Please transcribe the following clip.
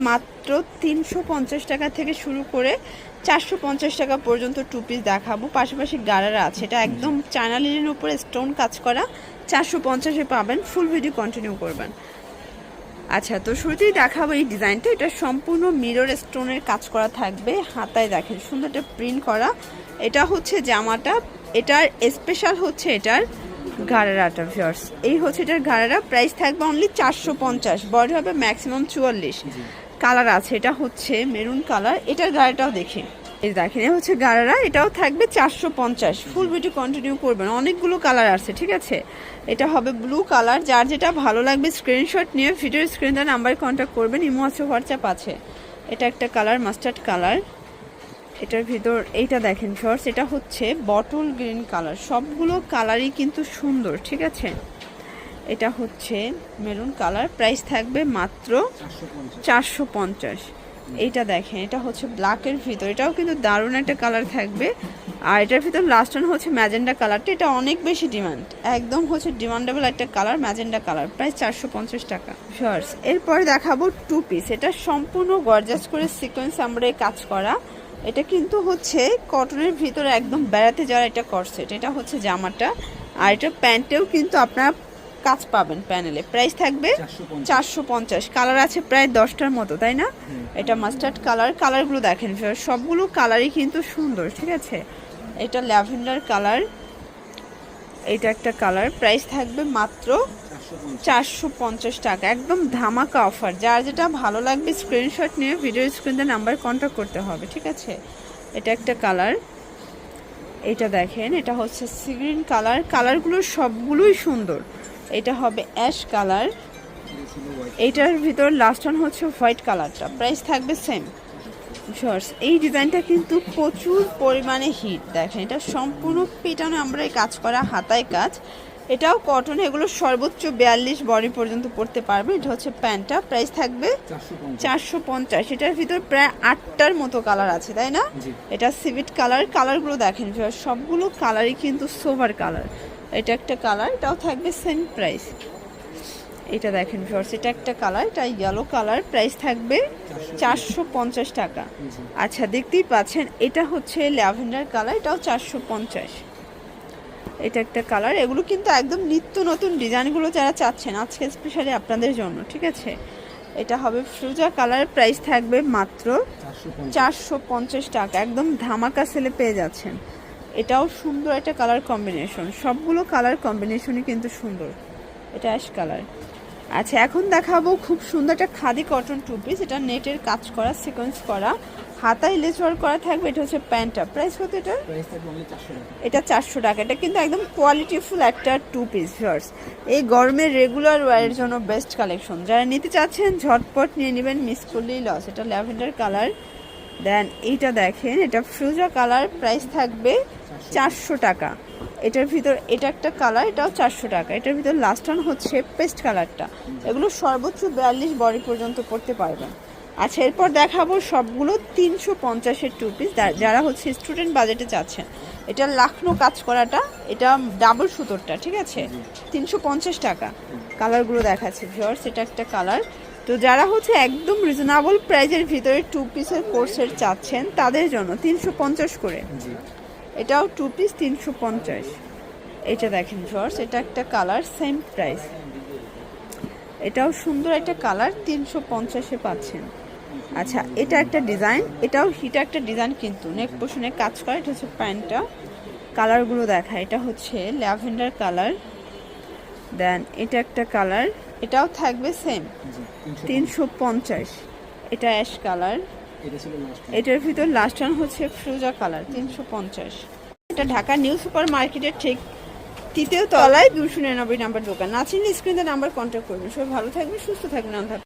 মাত্র 350 টাকা থেকে শুরু করে 450 টাকা পর্যন্ত টু পিস দেখাবো। পাশাপাশি গারারা আছে, এটা একদম চায়না লিনেনের উপরে স্টোন কাজ করা, 450-এ পাবেন। ফুল ভিডিও কন্টিনিউ করবেন। আচ্ছা, তো শুরুতেই দেখাবো এই ডিজাইনটা। এটা সম্পূর্ণ মিরর স্টোনের কাজ করা থাকবে, হাতায় দেখেন সুন্দর একটা প্রিন্ট করা। এটা হচ্ছে জামাটা, এটার স্পেশাল হচ্ছে এটার গারারাটা ভিউয়ার্স। এই হচ্ছে এটার গারারা, প্রাইস থাকবে অনলি 450। বডি হবে ম্যাক্সিমাম 44। কালার আছে, এটা হচ্ছে মেরুন কালার। এটার গারাটাও দেখি, এই দেখেন এ হচ্ছে গারারা, এটাও থাকবে 450। ফুল ভিডিও কন্টিনিউ করবেন, অনেকগুলো কালার আছে, ঠিক আছে। এটা হবে ব্লু কালার। যার যেটা ভালো লাগবে স্ক্রিনশট নিয়ে ভিডিওর স্ক্রিনে নাম্বারে কন্ট্যাক্ট করবেন। ইমো আছে, হোয়াটসঅ্যাপ আছে। এটা একটা কালার মাস্টার্ড কালার। এটার ভিতর এইটা দেখেন শর্টস, এটা হচ্ছে বটল গ্রিন কালার। সবগুলো কালারই কিন্তু সুন্দর, ঠিক আছে। এটা হচ্ছে মেরুন কালার, প্রাইস থাকবে মাত্র 450। এইটা দেখেন, এটা হচ্ছে ব্ল্যাকের ভিতর, এটাও কিন্তু দারুণ একটা কালার থাকবে। আর এটার ভিতর লাস্ট ওয়ান হচ্ছে ম্যাজেন্ডা কালারটা, এটা অনেক বেশি ডিমান্ড, একদম হচ্ছে ডিমান্ডেবল একটা কালার, ম্যাজেন্ডা কালার, প্রাইস 450 টাকা শর্টস। এরপরে দেখাবো টু পিস। এটা সম্পূর্ণ গর্জাস করে সিকোয়েন্স আমরা কাজ করা। এটা কিন্তু হচ্ছে কটনের ভিতরে একদম বেড়াতে যাওয়ার একটা করসেট। এটা হচ্ছে জামাটা, আর এটা প্যান্টেও কিন্তু আপনারা কাজ পাবেন প্যানেলে। প্রাইস থাকবে 450। কালার আছে প্রায় 10টার মতো, তাই না? এটা মাস্টার্ড কালার। কালারগুলো দেখেন, সবগুলো কালারই কিন্তু সুন্দর, ঠিক আছে। এটা ল্যাভেন্ডার কালার, এটা একটা কালার। প্রাইস থাকবে মাত্র 450 টাকা, একদম ধামাকা অফার। যার যেটা ভালো লাগবে স্ক্রিনশট নিয়ে ভিডিও স্ক্রিনে নাম্বার কন্ট্যাক্ট করতে হবে, ঠিক আছে। এটা একটা কালার, এটা দেখেন, এটা হচ্ছে সি গ্রিন কালার। কালারগুলো সবগুলোই সুন্দর। এটা হবে অ্যাশ কালার। এইটার ভিতর লাস্ট ওয়ান হচ্ছে হোয়াইট কালারটা, প্রাইস থাকবে সেম শর্টস। এই ডিজাইনটা কিন্তু প্রচুর পরিমাণে হিট। দেখেন, এটা সম্পূর্ণ পেটানো আমরা এই কাজ করা, হাতায় কাজ। এটাও কটন, এগুলো সর্বোচ্চ 42 বডি পর্যন্ত পড়তে পারবে। এটা হচ্ছে প্যান্টটা, প্রাইস থাকবে 450। এটার ভিতর প্রায় 8টার মতো কালার আছে, তাই না? এটা সিভিট কালার। কালারগুলো দেখেন, সবগুলো কালারই কিন্তু সোভার কালার। এটা একটা কালার, এটাও থাকবে সেম প্রাইস। এটা দেখেন ভিউয়ার্স, এটা একটা কালার, এটা ইয়েলো কালার, প্রাইস থাকবে 450 টাকা। আচ্ছা, দেখতেই পাচ্ছেন এটা হচ্ছে ল্যাভেন্ডার কালার, এটাও 450। এটা একটা কালার। এগুলো কিন্তু একদম নিত্য নতুন ডিজাইনগুলো যারা চাচ্ছেন আজকে স্পেশালি আপনাদের জন্য, ঠিক আছে। এটা হবে ফ্রুজা কালার, প্রাইস থাকবে মাত্র 450 টাকা, একদম ধামাকা সেলে পেয়ে যাচ্ছেন। এটাও সুন্দর একটা কালার কম্বিনেশন, সবগুলো কালার কম্বিনেশনই কিন্তু সুন্দর। এটা অ্যাশ কালার। আচ্ছা, এখন দেখাবো খুব সুন্দর একটা খাদি কটন টু পিস। এটা নেটের কাজ করা, সিকোয়েন্স করা, হাতায় লেস ওয়ার্ক করা থাকবে। এটা হচ্ছে প্যান্টটা, প্রাইস কত এটা? এটা 400 টাকা। এটা কিন্তু একদম কোয়ালিটিফুল একটা টু পিস ভিউয়ার্স। এই গরমের রেগুলার ওয়ারের জন্য বেস্ট কালেকশন। যারা নিতে চাচ্ছেন ঝটপট নিয়ে নেবেন, মিস করলেই লস। এটা ল্যাভেন্ডার কালার। দেন এইটা দেখেন, এটা ফ্রুজা কালার, প্রাইস থাকবে 400 টাকা। এটার ভিতর এটা একটা কালার, এটাও 400 টাকা। এটার ভিতর লাস্ট ওয়ান হচ্ছে পেস্ট কালারটা। এগুলো সর্বোচ্চ 42 বডি পর্যন্ত পড়তে পারবেন। আচ্ছা, এরপর দেখাবো সবগুলো 350-এর টু পিস। যারা হচ্ছে স্টুডেন্ট বাজেটে চাচ্ছেন, এটা লাখনো কাজ করাটা, এটা ডাবল সুতোরটা, ঠিক আছে, 350 টাকা। কালারগুলো দেখাচ্ছে ভিউয়ার্স, এটা একটা কালার। তো যারা হচ্ছে একদম রিজনেবল প্রাইজের ভিতরে টু পিসের কোর্সের চাচ্ছেন তাদের জন্য 350 করে। এটাও টু পিস 350। এটা দেখেন ভিউয়ার্স, এটা একটা কালার, সেম প্রাইস। এটাও সুন্দর একটা কালার, 350-এ পাচ্ছেন। আচ্ছা, এটা একটা ডিজাইন, এটাও হিট একটা ডিজাইন কিন্তু নেক পোর্শনে কাজ করা। এটা হচ্ছে প্যান্টটা। কালারগুলো দেখা, এটা হচ্ছে ল্যাভেন্ডার কালার। দেন এটা একটা কালার, এটাও থাকবে সেম 350। এটা অ্যাশ কালার। এটার ভিতর লাস্ট ওয়ান হচ্ছে ফ্রুজা কালার, 350। এটা ঢাকা নিউ সুপার মার্কেটের ঠিক 3য় তলায় 299 নাম্বার দোকান। না চিনলে স্ক্রিনে নাম্বার কন্ট্যাক্ট করবেন। সবাই ভালো থাকবেন, সুস্থ থাকবেন, আল্লাহ।